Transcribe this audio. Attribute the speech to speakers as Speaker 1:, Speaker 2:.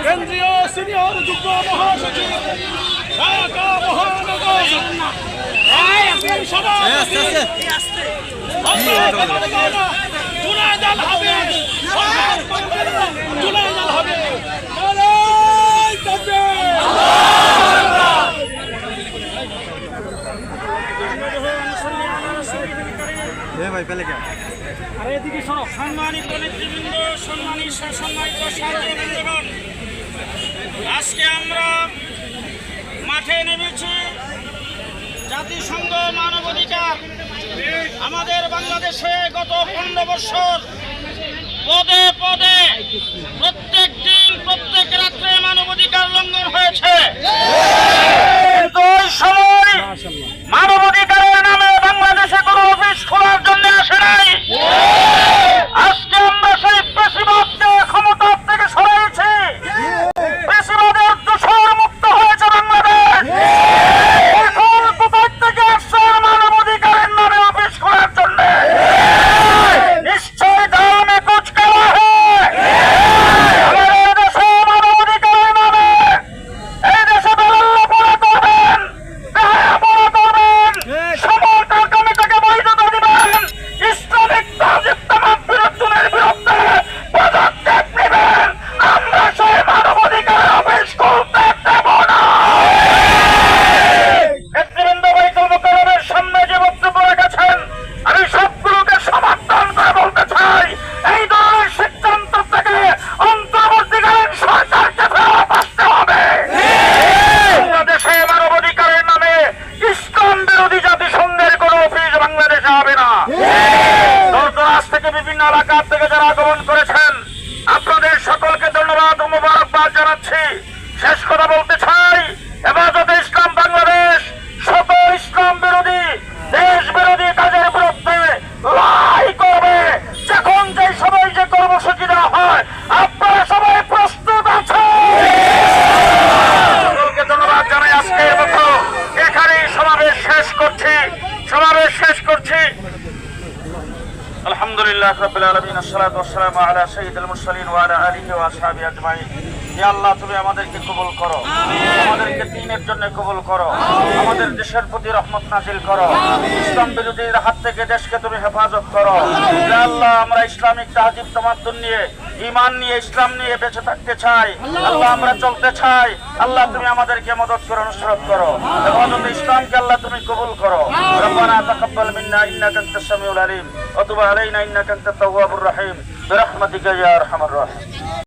Speaker 1: কেন্দ্রীয় সিনিয়র যুগ্ম মহাসচিব ঢাকা মহানগর জুনায়দ হবে
Speaker 2: ভাই পেলে কে
Speaker 1: আর এদিকে শোনো সম্মানিত নেতৃবৃন্দ, সম্মানিত সাথীবৃন্দগণ, আজকে আমরা মাঠে নেমেছি জাতিসংঘ মানবাধিকার আমাদের বাংলাদেশে গত 15 বছর পদে পদে প্রত্যেক দিন প্রত্যেক রাত্রে মানবাধিকার লঙ্ঘন হয়েছে। কিন্তু ওই সময় মানবাধিকারের নামে বাংলাদেশে কোনো অফিস খোলার জন্য আসে নাই। আজকে আমরা সেই পেশিবাদকে ক্ষমতার থেকে সরাইছি, পেশিবাদের দোষর মুক্ত হয়েছে বাংলাদেশ। এখন কোথায় থেকে আসছে মানবাধিকারের নামে অফিস খোলার জন্য? নিশ্চয় দামে কুচ করা হয় আমাদের দেশে মানবাধিকারের নামে। এই দেশে দলাল্লাপনা করবেন, বেহায়াপনা করবেন, সমর্থক কমিটিকে বৈধতা দিবেন, ইসলামিক তাজিব তামাম বিরোধীদের বিরুদ্ধে পদক্ষেপ নেবেন। আমরা সেই মানবাধিকার অফিস খুলতে দেব না। নেতৃবৃন্দ বাইতুল মোকাররমের সামনে যে বক্তব্য রেখেছেন, আমি সবগুলোকে সমর্থন করে বলতে চাই, এই ধরনের সিদ্ধান্ত থেকে অন্তর্বর্তীকালীন সরকারকে ফেরত আসতে হবে। বাংলাদেশে মানবাধিকারের নামে ইসলাম বিরোধী জাতিসংঘের কোন অফিস বাংলাদেশে হবে না। দূরদরাজ থেকে বিভিন্ন এলাকা থেকে যারা আগমন করেছেন, আপনাদের সকলকে ধন্যবাদ ও মোবারকবাদ জানাচ্ছি। শেষ কথা বলতে চাই, হেফাজতে ইসলাম বাংলাদেশ সকল ইসলাম বিরোধী দেশ বিরোধী কাজের বিরুদ্ধে লড়াই করবে। যখন যে সবাই যে কর্মসূচি দেওয়া হয়, আপনারা সবাই প্রস্তুত আছেন? সকলকে ধন্যবাদ জানাই। আজকের মতো এখানেই সমাবেশ শেষ করছি। আলহামদুলিল্লাহ রাব্বিল আলামিন, আসসালাতু ওয়াসসালামু আলা সাইয়্যিদিল মুরসালিন ওয়া আলা আলিহি ওয়া আসহাবিহি আজমাইন। ইয়া আল্লাহ, তুমি আমাদেরকে কবুল করো, আমাদেরকে দ্বীনের জন্য কবুল করো, আমাদের দেশের প্রতি রহমত নাজিল করো, ইসলাম বিরোধীদের হাত থেকে দেশকে তুমি হেফাজত করো। ইয়া আল্লাহ, আমরা ইসলামিক তাহজিব তামাদ্দুন নিয়ে, ঈমান নিয়ে, ইসলাম নিয়ে বেঁচে থাকতে চাই। আল্লাহ, আমরা চলতে চাই। আল্লাহ, তুমি আমাদেরকে মদদ করো, নুসরত করো। হেফাজতে ইসলামকে আল্লাহ তুমি কবুল করো। রব্বানা তাকাব্বাল মিন্না ইন্নাকা আনতাস সামিউল আলিম ওয়া তুব আলাইনা ইন্নাকা আনতাত তাওয়াবুর রহিম বিরহমাতিকা ইয়া আরহামার রাহিম।